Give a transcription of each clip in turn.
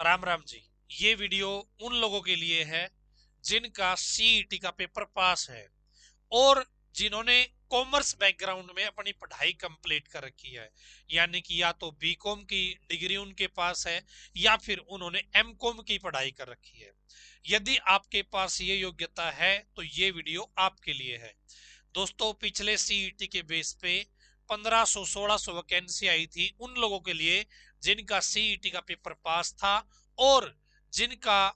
राम राम जी। ये वीडियो उन लोगों के लिए है जिनका सीईटी का पेपर पास है और जिन्होंने कॉमर्स बैकग्राउंड में अपनी पढ़ाई कंप्लीट कर रखी है, यानी कि या तो बीकॉम की डिग्री उनके पास है या फिर उन्होंने एमकॉम की पढ़ाई कर रखी है। यदि आपके पास ये योग्यता है तो ये वीडियो आपके लिए है। दोस्तों, पिछले सीईटी के बेस पे 1500-1600 वैकेंसी आई थी उन लोगों के लिए जिनका सीईटी का पेपर पास था और जिनका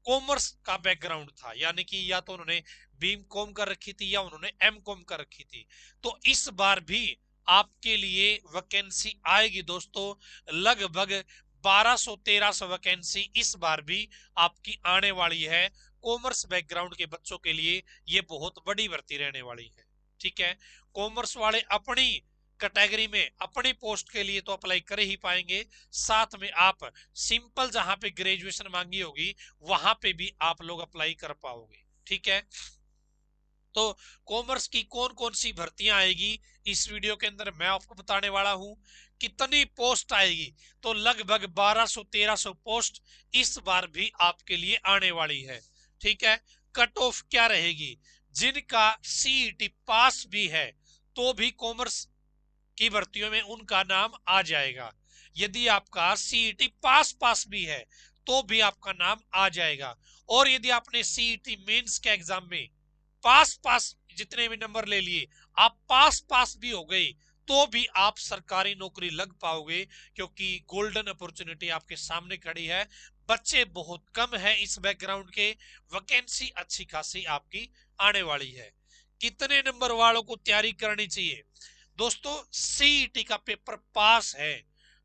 कॉमर्स का बैकग्राउंड था, यानी कि या तो उन्होंने बीम कॉम कर रखी थी या उन्होंने एम कॉम कर रखी थी। तो इस बार भी आपके लिए वैकेंसी आएगी दोस्तों। लगभग 1200-1300 वैकेंसी इस बार भी आपकी आने वाली है। कॉमर्स बैकग्राउंड के बच्चों के लिए ये बहुत बड़ी भर्ती रहने वाली है। ठीक है, कॉमर्स वाले अपनी कैटेगरी में अपनी पोस्ट के लिए तो अप्लाई कर ही पाएंगे, साथ में आप सिंपल जहां पे ग्रेजुएशन मांगी होगी वहां पे भी आप लोग अप्लाई कर पाओगे। ठीक है, तो कॉमर्स की कौन कौन सी भर्तियां आएगी इस वीडियो के अंदर मैं आपको बताने वाला हूं। कितनी पोस्ट आएगी, तो लगभग 1200-1300 पोस्ट इस बार भी आपके लिए आने वाली है। ठीक है, कट ऑफ क्या रहेगी, जिनका सीईटी पास भी है तो भी कॉमर्स की भर्तियों में उनका नाम आ जाएगा। यदि आपका सीईटी पास पास भी है तो भी आपका नाम आ जाएगा। और यदि आपने सीईटी मेंस के एग्जाम में पास पास जितने भी नंबर ले लिए, आप पास पास भी हो गए तो भी आप सरकारी नौकरी लग पाओगे, क्योंकि गोल्डन अपॉर्चुनिटी आपके सामने खड़ी है। बच्चे बहुत कम है इस बैकग्राउंड के, वैकेंसी अच्छी खासी आपकी आने वाली है। कितने नंबर वालों को तैयारी करनी चाहिए दोस्तों? सीईटी का पेपर पास है,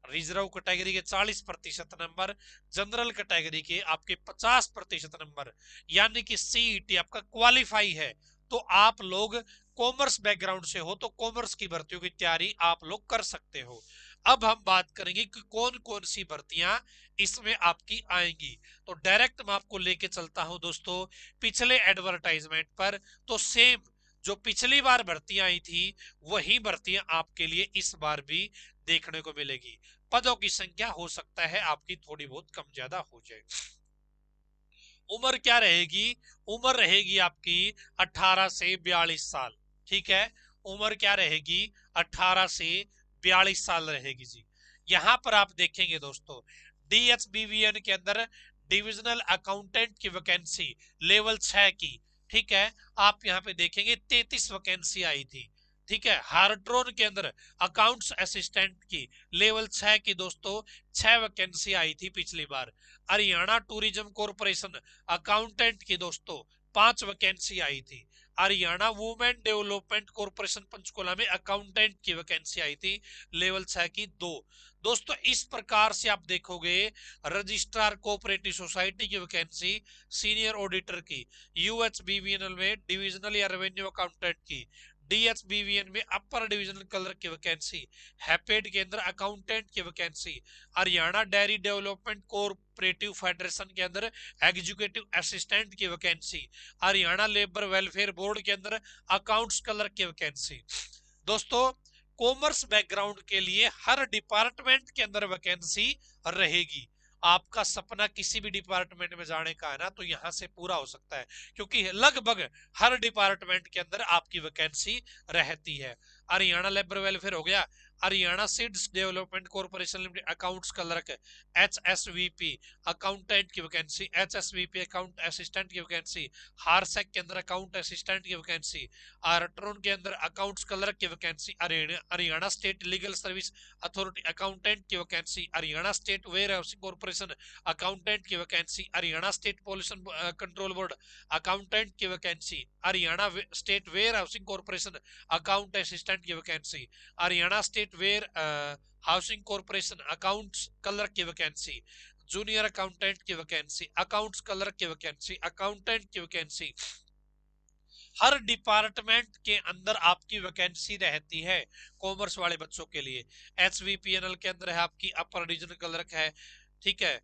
रिजर्व कैटेगरी के 40% नंबर, जनरल कैटेगरी के आपके 50% नंबर, यानी कि सीईटी आपका क्वालिफाई है। तो आप लोग कॉमर्स बैकग्राउंड से हो तो कॉमर्स की भर्तियों की तैयारी आप लोग कर सकते हो। अब हम बात करेंगे कि कौन कौन सी भर्तियां इसमें आपकी आएंगी। तो डायरेक्ट मैं आपको लेके चलता हूं दोस्तों पिछले एडवर्टाइजमेंट पर। तो सेम जो पिछली बार भर्तियां आई थी वही भर्तियां आपके लिए इस बार भी देखने को मिलेगी। पदों की संख्या हो सकता है आपकी थोड़ी बहुत कम ज्यादा हो जाए। उम्र क्या रहेगी? उम्र रहेगी आपकी 18 से 42 साल। ठीक है, उम्र क्या रहेगी? 18 से 42 साल रहेगी जी। यहां पर आप देखेंगे दोस्तों, डीएचबीवीएन के अंदर डिविजनल अकाउंटेंट की वैकेंसी लेवल 6 की। ठीक है, आप यहां पे देखेंगे 33 वैकेंसी आई थी। ठीक है, हार्ट्रोन के अंदर अकाउंट्स असिस्टेंट की लेवल 6 की दोस्तों 6 वैकेंसी आई थी पिछली बार। हरियाणा टूरिज्म कॉर्पोरेशन अकाउंटेंट की दोस्तों 5 वैकेंसी आई थी। Haryana women development corporation Panchkula में अकाउंटेंट की वैकेंसी आई थी लेवल 6 की 2। दोस्तों, इस प्रकार से आप देखोगे, रजिस्ट्रार कोऑपरेटिव सोसाइटी की वैकेंसी, सीनियर ऑडिटर की, यूएचबीवीएनएल में डिविजनल या रेवेन्यू अकाउंटेंट की, डीएचबीवीएन में अपर डिविजनल क्लर्क की वैकेंसी, हैपेड के अंदर अकाउंटेंट की vacancy, Haryana dairy development cooperative federation के अंदर एग्जीक्यूटिव असिस्टेंट की vacancy, Haryana labour welfare board के अंदर अकाउंट्स क्लर्क की वैकेंसी। दोस्तों, कॉमर्स बैकग्राउंड के लिए हर डिपार्टमेंट के अंदर वैकेंसी रहेगी। आपका सपना किसी भी डिपार्टमेंट में जाने का है ना, तो यहां से पूरा हो सकता है, क्योंकि लगभग हर डिपार्टमेंट के अंदर आपकी वैकेंसी रहती है। हरियाणा लेबर वेलफेयर हो गया, Haryana seeds development corporation limited accounts clerk, HSVP accountant की वैकेंसी, एचएसवीपी अकाउंट असिस्टेंट की वैकेंसी, हारसेक के अंदर अकाउंट असिस्टेंट की वैकेंसी, आर्ट्रोन के अंदर अकाउंट्स क्लर्क की vacancy, Haryana state legal service authority accountant की vacancy, Haryana state warehousing corporation accountant की vacancy, Haryana state pollution control board accountant की vacancy, Haryana state warehousing corporation account assistant की vacancy, Haryana state warehousing corporation accounts clerk की vacancy, junior accountant की vacancy, accounts clerk की vacancy, accountant की vacancy. हर department के अंदर आपकी वैकेंसी रहती है कॉमर्स वाले बच्चों के लिए। एचवीपीएनएल के अंदर है आपकी अपर डिविजनल क्लर्क है। ठीक है,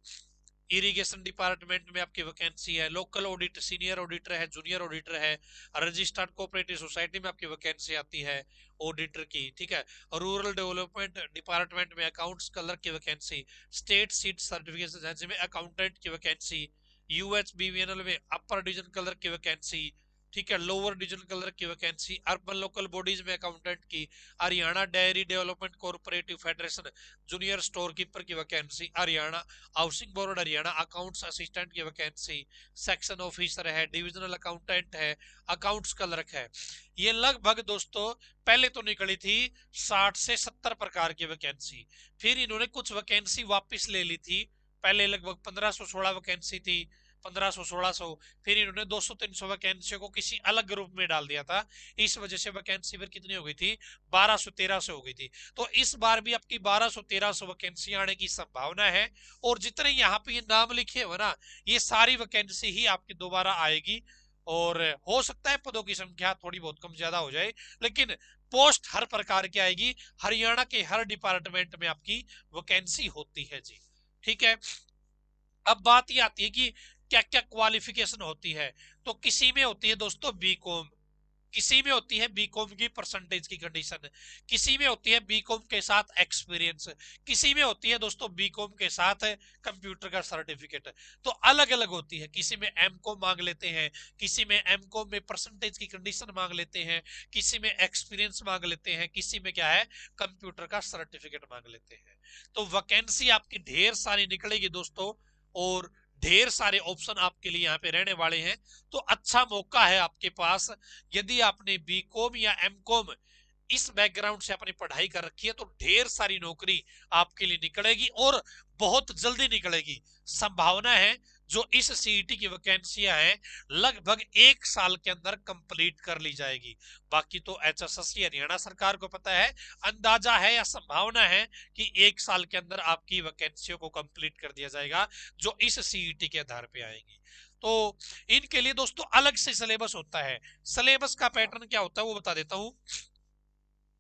इरिगेशन डिपार्टमेंट में आपकी वैकेंसी है, लोकल ऑडिट सीनियर ऑडिटर है, जूनियर ऑडिटर है, रजिस्टर्ड कोऑपरेटिव सोसाइटी में आपकी वैकेंसी आती है ऑडिटर की, ठीक है। रूरल डेवलपमेंट डिपार्टमेंट में अकाउंट्स क्लर्क की vacancy, state seat certification agency में अकाउंटेंट की वैकेंसी, यूएचबीवीएनएल में अपर डिवीजन क्लर्क की वैकेंसी, ठीक है, लोअर डिवीजन क्लर्क की वैकेंसी, अर्बन लोकल बॉडीज में अकाउंटेंट की, Haryana dairy development cooperative federation junior store keeper की vacancy, Haryana housing board Haryana accounts assistant की वैकेंसी, सेक्शन ऑफिसर है, डिविजनल अकाउंटेंट है, अकाउंट्स क्लर्क है। ये लगभग दोस्तों पहले तो निकली थी 60 से 70 प्रकार की वैकेंसी, फिर इन्होंने कुछ वैकेंसी वापस ले ली थी। पहले लगभग 1516 वैकेंसी थी, 1500-1600, फिर इन्होंने 200-300 वैकेंसी को किसी अलग ग्रुप में डाल दिया था। इस वजह से वैकेंसी फिर कितनी हो गई थी, 1200-1300 हो गई थी। तो इस बार भी आपकी 1200-1300 वैकेंसी आने की संभावना है। और जितने यहाँ पे ये नाम लिखे हुए ना, ये सारी वैकेंसी ही आपकी दोबारा आएगी। और हो सकता है पदों की संख्या थोड़ी बहुत कम ज्यादा हो जाए, लेकिन पोस्ट हर प्रकार की आएगी। हरियाणा के हर डिपार्टमेंट में आपकी वैकेंसी होती है जी, ठीक है। अब बात ये आती है कि क्या क्या क्वालिफिकेशन होती है। तो किसी में होती है दोस्तों बीकॉम, किसी में होती है बीकॉम की परसेंटेज की कंडीशन, किसी में होती है बीकॉम के साथ एक्सपीरियंस, किसी में होती है दोस्तों बीकॉम के साथ कंप्यूटर का सर्टिफिकेट। तो अलग अलग होती है, किसी में एमकॉम मांग लेते हैं, किसी में एमकॉम में परसेंटेज की कंडीशन मांग लेते हैं, किसी में एक्सपीरियंस मांग लेते हैं, किसी में क्या है कंप्यूटर का सर्टिफिकेट मांग लेते हैं। तो वैकेंसी आपकी ढेर सारी निकलेगी दोस्तों, और ढेर सारे ऑप्शन आपके लिए यहाँ पे रहने वाले हैं। तो अच्छा मौका है आपके पास, यदि आपने बीकॉम या एमकॉम इस बैकग्राउंड से अपनी पढ़ाई कर रखी है, तो ढेर सारी नौकरी आपके लिए निकलेगी और बहुत जल्दी निकलेगी। संभावना है जो इस सीईटी की वैकेंसियां हैं लगभग 1 साल के अंदर कंप्लीट कर ली जाएगी। बाकी तो एचएसएससी हरियाणा सरकार को पता है, अंदाजा है या संभावना है कि 1 साल के अंदर आपकी वैकेंसियों को कंप्लीट कर दिया जाएगा जो इस सीईटी के आधार पे आएगी। तो इनके लिए दोस्तों अलग से सिलेबस होता है। सिलेबस का पैटर्न क्या होता है वो बता देता हूं।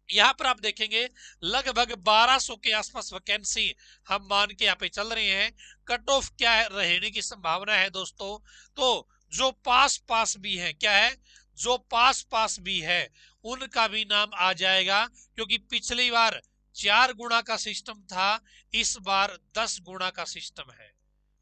यहां पर आप देखेंगे लगभग 1200 के आसपास वैकेंसी हम मान के यहाँ पे चल रहे हैं। कट ऑफ क्या है रहने की संभावना है दोस्तों, तो जो पास पास भी है, क्या है, जो पास पास भी है उनका भी नाम आ जाएगा, क्योंकि पिछली बार 4 गुना का सिस्टम था, इस बार 10 गुना का सिस्टम है,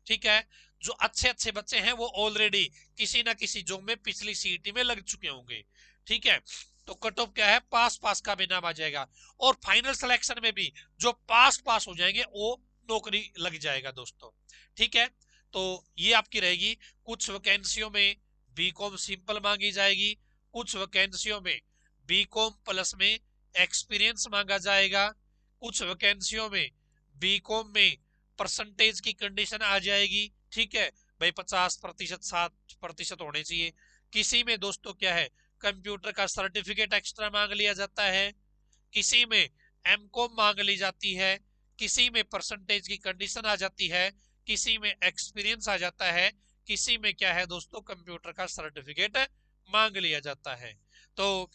ठीक है। जो अच्छे अच्छे बच्चे हैं वो ऑलरेडी किसी ना किसी जॉब में पिछली सीईटी में लग चुके होंगे, ठीक है। तो कट ऑफ क्या है, पास पास का भी नाम आ जाएगा, और फाइनल सिलेक्शन में भी जो पास पास हो जाएंगे वो नौकरी लग जाएगा दोस्तों, ठीक है। तो ये आपकी रहेगी। कुछ वैकेंसियों में बीकॉम सिंपल मांगी जाएगी, कुछ वैकेंसियों में बीकॉम प्लस में एक्सपीरियंस मांगा जाएगा, कुछ वैकेंसियों में बीकॉम में परसेंटेज की कंडीशन आ जाएगी, ठीक है भाई, 50%, 60% होने चाहिए। किसी में दोस्तों क्या है, कंप्यूटर का सर्टिफिकेट एक्स्ट्रा मांग लिया जाता है, किसी में एमकॉम मांग ली जाती है, किसी में परसेंटेज की कंडीशन आ जाती है, किसी में एक्सपीरियंस आ जाता है, किसी में क्या है दोस्तों कंप्यूटर का सर्टिफिकेट मांग लिया जाता है। तो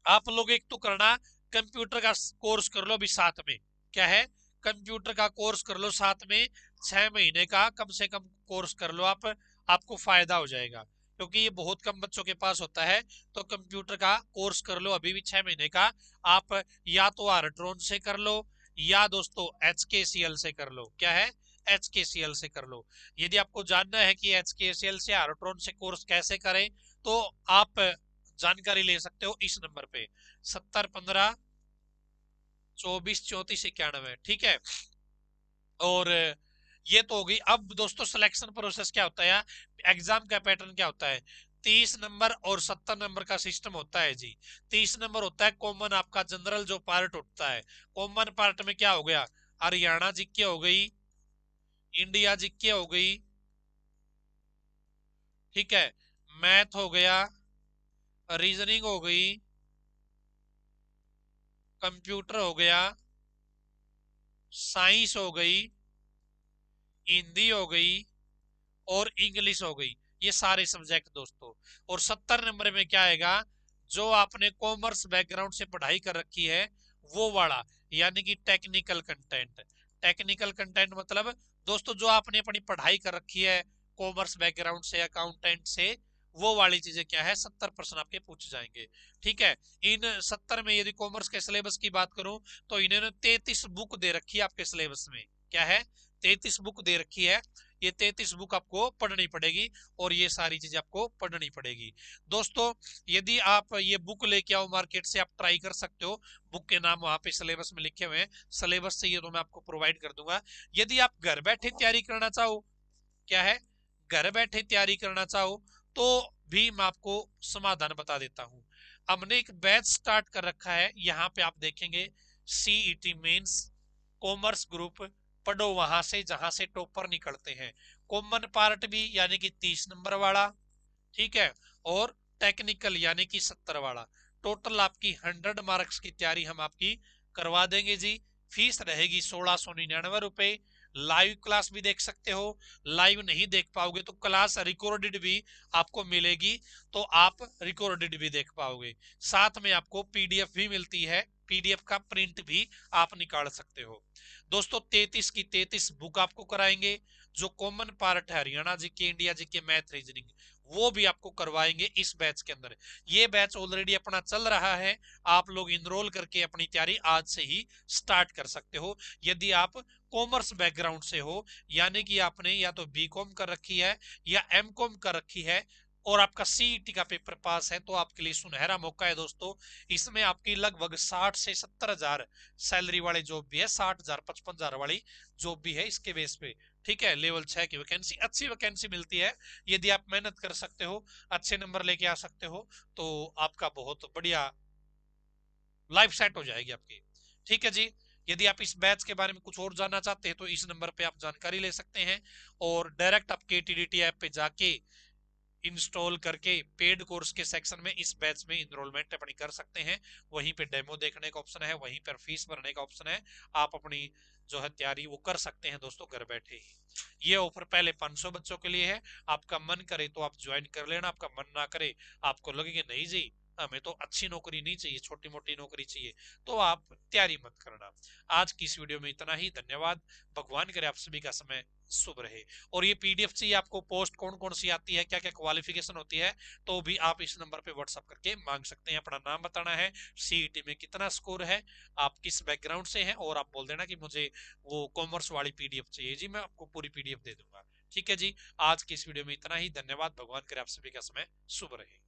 आप लोग एक तो करना, कंप्यूटर का कोर्स कर लो अभी साथ में, क्या है, कंप्यूटर का कोर्स कर लो साथ में, 6 महीने का कम से कम कोर्स कर लो आप, आपको फायदा हो जाएगा, क्योंकि ये बहुत कम बच्चों के पास होता है। तो कंप्यूटर का कोर्स कर लो अभी भी 6 महीने का, आप या तो आरट्रॉन से कर लो या दोस्तों HKCL से कर लो, क्या है, HKCL से कर लो। यदि आपको जानना है कि HKCL से आरट्रॉन से कोर्स कैसे करें, तो आप जानकारी ले सकते हो इस नंबर पे 7015243491, ठीक है। और ये तो होगी। अब दोस्तों सिलेक्शन प्रोसेस क्या होता है, एग्जाम का पैटर्न क्या होता है, 30 नंबर और 70 नंबर का सिस्टम होता है जी। 30 नंबर होता है कॉमन, आपका जनरल जो पार्ट होता है। कॉमन पार्ट में क्या हो गया, हरियाणा जीके हो गई, इंडिया जीके हो गई, ठीक है, मैथ हो गया, रीजनिंग हो गई, कंप्यूटर हो गया, साइंस हो गई, हिंदी हो गई और इंग्लिश हो गई। ये सारे सब्जेक्ट दोस्तों। और 70 नंबर में क्या आएगा, जो आपने कॉमर्स बैकग्राउंड से पढ़ाई कर रखी है वो वाला, यानी कि टेक्निकल कंटेंट। टेक्निकल कंटेंट मतलब दोस्तों जो आपने अपनी पढ़ाई कर रखी है कॉमर्स बैकग्राउंड से, अकाउंटेंट से, वो वाली चीजें क्या है 70% आपके पूछ जाएंगे। ठीक है। इन 70 में यदि कॉमर्स के सिलेबस की बात करूं तो इन्होंने 33 बुक दे रखी है आपके सिलेबस में। क्या है? 33 बुक दे रखी है। ये 33 बुक आपको पढ़नी पड़ेगी और ये सारी चीजें आपको पढ़नी पड़ेगी। दोस्तों यदि आप ये बुक लेके आओ मार्केट से, आप ट्राई कर सकते हो। बुक के नाम वहां पे सिलेबस में लिखे हुए हैं, सिलेबस से ये तो मैं आपको प्रोवाइड कर दूंगा। यदि आप घर बैठे तैयारी करना चाहो, क्या है, घर बैठे तैयारी करना चाहो तो भी मैं आपको समाधान बता देता हूं। हमने एक बैच स्टार्ट कर रखा है, यहाँ पे आप देखेंगे सीईटी मेंस कॉमर्स ग्रुप, पढ़ो वहां से जहां से टॉपर निकलते हैं। कॉमन पार्ट भी यानी कि 30 नंबर वाला, ठीक है, और टेक्निकल यानी कि 70 वाला। टोटल आपकी 100 मार्क्स की तैयारी हम आपकी करवा देंगे जी। फीस रहेगी 1699 रुपए। लाइव क्लास भी देख सकते हो, लाइव नहीं देख पाओगे तो क्लास रिकॉर्डेड भी आपको मिलेगी, तो आप रिकॉर्डेड भी देख पाओगे। साथ में आपको पीडीएफ भी मिलती है, पीडीएफ का प्रिंट भी आप निकाल सकते हो। दोस्तों 33 की 33 बुक आपको कराएंगे। जो कॉमन पार्ट है Haryana GK, India GK, math, reasoning, वो भी आपको करवाएंगे इस बैच के अंदर। ये बैच ऑलरेडी अपना चल रहा है, आप लोग इनरोल करके अपनी तैयारी आज से ही स्टार्ट कर सकते हो। यदि आप कॉमर्स बैकग्राउंड से हो, यानी कि आपने या तो बीकॉम कर रखी है या एमकॉम कर रखी है और आपका सीईटी का पेपर पास है, तो आपके लिए सुनहरा मौका है दोस्तों। इसमें आपकी लगभग 60 से 70 हजार सैलरी वाले जॉब भी है, 60 हजार 55 हजार वाली जॉब भी है इसके बेस पे। ठीक है, लेवल 6 की वैकेंसी, अच्छी वैकेंसी मिलती है। यदि आप मेहनत कर सकते हो, अच्छे नंबर लेके आ सकते हो, तो आपका बहुत बढ़िया लाइफ सेट हो जाएगी आपकी। ठीक है जी। यदि आप इस बैच के बारे में कुछ और जानना चाहते हैं तो इस नंबर पे आप जानकारी ले सकते हैं, और डायरेक्ट आप केटीडीटी ऐप पे जाके इंस्टॉल करके पेड कोर्स के सेक्शन में इस बैच में इनरोलमेंट अपनी कर सकते हैं। वहीं पे डेमो देखने का ऑप्शन है, वहीं पर फीस भरने का ऑप्शन है। आप अपनी जो है तैयारी वो कर सकते हैं दोस्तों घर बैठे ही। ये ऑफर पहले 500 बच्चों के लिए है। आपका मन करे तो आप ज्वाइन कर लेना, आपका मन ना करे, आपको लगे कि नहीं जी हमें तो अच्छी नौकरी नहीं चाहिए, छोटी मोटी नौकरी चाहिए, तो आप तैयारी मत करना। आज की इस वीडियो में इतना ही, धन्यवाद। भगवान करे आप सभी का समय शुभ रहे। और ये पीडीएफ चाहिए आपको, पोस्ट कौन कौन सी आती है, क्या क्या क्वालिफिकेशन होती है, तो भी आप इस नंबर पे व्हाट्सअप करके मांग सकते हैं। अपना नाम बताना है, सीईटी में कितना स्कोर है, आप किस बैकग्राउंड से हैं, और आप बोल देना कि मुझे वो कॉमर्स वाली पीडीएफ चाहिए जी, मैं आपको पूरी पीडीएफ दे दूंगा। ठीक है जी। आज की इस वीडियो में इतना ही, धन्यवाद। भगवान करे आप सभी का समय शुभ रहे।